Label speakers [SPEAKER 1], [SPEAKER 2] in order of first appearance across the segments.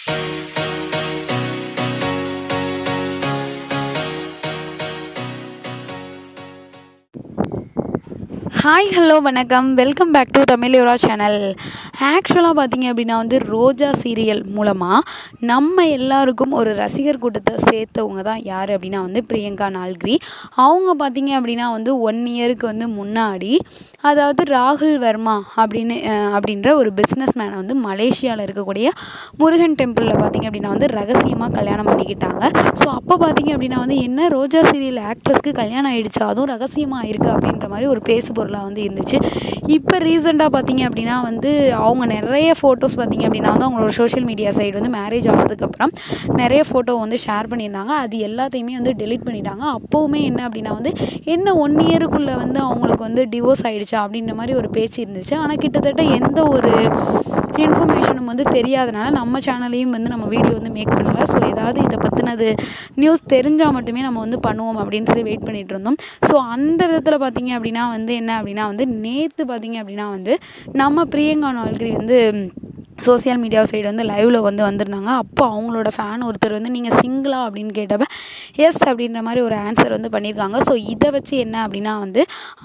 [SPEAKER 1] Hi hello வணக்கம், welcome back to Tamil channel. ஆக்சுவலாக பார்த்தீங்க அப்படின்னா ரோஜா சீரியல் மூலமாக நம்ம எல்லாருக்கும் ஒரு ரசிகர் கூட்டத்தை சேர்த்தவங்க தான் யார் அப்படின்னா பிரியங்கா நால்கிரி. அவங்க பார்த்தீங்க அப்படின்னா 1 இயருக்கு முன்னாடி, அதாவது ராகுல் வர்மா அப்படின்ற ஒரு பிஸ்னஸ் மேனை மலேசியாவில் இருக்கக்கூடிய முருகன் டெம்பிளில் பார்த்தீங்க அப்படின்னா ரகசியமாக கல்யாணம் பண்ணிக்கிட்டாங்க. ஸோ அப்போ பார்த்தீங்க அப்படின்னா என்ன ரோஜா சீரியல் ஆக்ட்ரஸ்க்கு கல்யாணம் ஆகிடுச்சு, அதுவும் ரகசியமாக இருக்குது அப்படின்ற மாதிரி ஒரு பேசு பொருளாக இருந்துச்சு. இப்போ ரீசெண்டாக பார்த்தீங்க அப்படின்னா அவங்க நிறைய ஃபோட்டோஸ் பார்த்தீங்க அப்படின்னா அவங்களோட சோஷியல் மீடியா சைடு மேரேஜ் ஆனதுக்கப்புறம் நிறைய ஃபோட்டோ ஷேர் பண்ணியிருந்தாங்க. அது எல்லாத்தையுமே டெலீட் பண்ணிட்டாங்க. அப்போவுமே என்ன அப்படின்னா என்ன 1 இயருக்குள்ளே அவங்களுக்கு டிவோர்ஸ் ஆகிடுச்சா அப்படின்ற மாதிரி ஒரு பேச்சு இருந்துச்சு. ஆனால் கிட்டத்தட்ட எந்த ஒரு இன்ஃபர்மேஷனும் தெரியாதனால நம்ம சேனலையும் நம்ம வீடியோ மேக் பண்ணல. ஸோ ஏதாவது இதை பற்றினது நியூஸ் தெரிஞ்சால் மட்டுமே நம்ம பண்ணுவோம் அப்படின்னு சொல்லி வெயிட் பண்ணிகிட்டு இருந்தோம். ஸோ அந்த விதத்தில் பார்த்தீங்க அப்படின்னா என்ன அப்படின்னா நேற்று பார்த்தீங்க அப்படின்னா நம்ம பிரியங்கா நால்கிரி சோசியல் மீடியா சைடு லைவில் வந்திருந்தாங்க. அப்போ அவங்களோட ஃபேன் ஒருத்தர் நீங்கள் சிங்கிளா அப்படின்னு கேட்டப்ப எஸ் அப்படின்ற மாதிரி ஒரு ஆன்சர் பண்ணியிருக்காங்க. ஸோ இதை வச்சு என்ன அப்படின்னா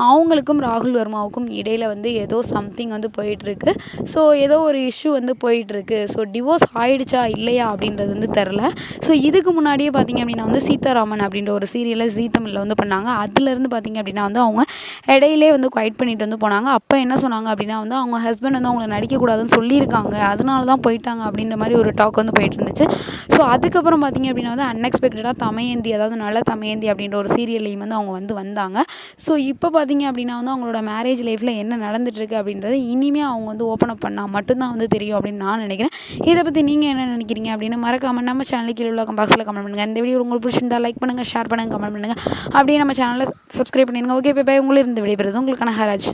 [SPEAKER 1] அவங்களுக்கும் ராகுல் வர்மாவுக்கும் இடையில் ஏதோ சம்திங் போயிட்டுருக்கு. ஸோ ஏதோ ஒரு இஷ்யூ போயிட்டுருக்கு. ஸோ டிவோர்ஸ் ஆகிடுச்சா இல்லையா அப்படின்றது தெரில. ஸோ இதுக்கு முன்னாடியே பார்த்தீங்க அப்படின்னா சீதாராமன் அப்படின்ற ஒரு சீரியலை ஜீ தமிழில் பண்ணாங்க. அதுலேருந்து பார்த்தீங்க அப்படின்னா அவங்க இடையிலே குவைட் பண்ணிட்டு போனாங்க. அப்போ என்ன சொன்னாங்க அப்படின்னா அவங்க ஹஸ்பண்ட் அவங்கள நடிக்கக்கூடாதுன்னு சொல்லியிருக்காங்க, அதனால தான் போயிட்டாங்க அப்படின்ற மாதிரி ஒரு டாக் போயிட்டு இருந்துச்சு. ஸோ அதுக்கப்புறம் பார்த்தீங்க அப்படின்னா அன்எக்ஸ்பெக்டடாக தமயந்தி, அதாவது நல்ல தமயந்தி அப்படின்ற ஒரு சீரியல்லையும் அவங்க வந்தாங்க. ஸோ இப்போ பார்த்தீங்க அப்படின்னா அவங்களோட மேரேஜ் லைஃப்பில் என்ன நடந்துட்டுருக்கு அப்படின்றது இனிமேல் அவங்க ஓப்பன் அப் பண்ணால் மட்டும்தான் தெரியும் அப்படின்னு நான் நினைக்கிறேன். இதை பற்றி நீங்கள் என்ன நினைக்கிறீங்க அப்படின்னு மறக்காமல் நம்ம சேனலுக்கு கீழே உள்ள பாக்ஸில் கமெண்ட் பண்ணுங்கள். இந்த வீடியோ உங்களுக்கு பிடிச்சிருந்தா லைக் பண்ணுங்கள், ஷேர் பண்ணுங்கள், கமெண்ட் பண்ணுங்கள். அப்படியே நம்ம சேனலை சப்ஸ்கிரைப் பண்ணிடுங்க. Okay, by. உங்களிருந்து விடைபெறுது உங்களுக்கான ஹராஜ்.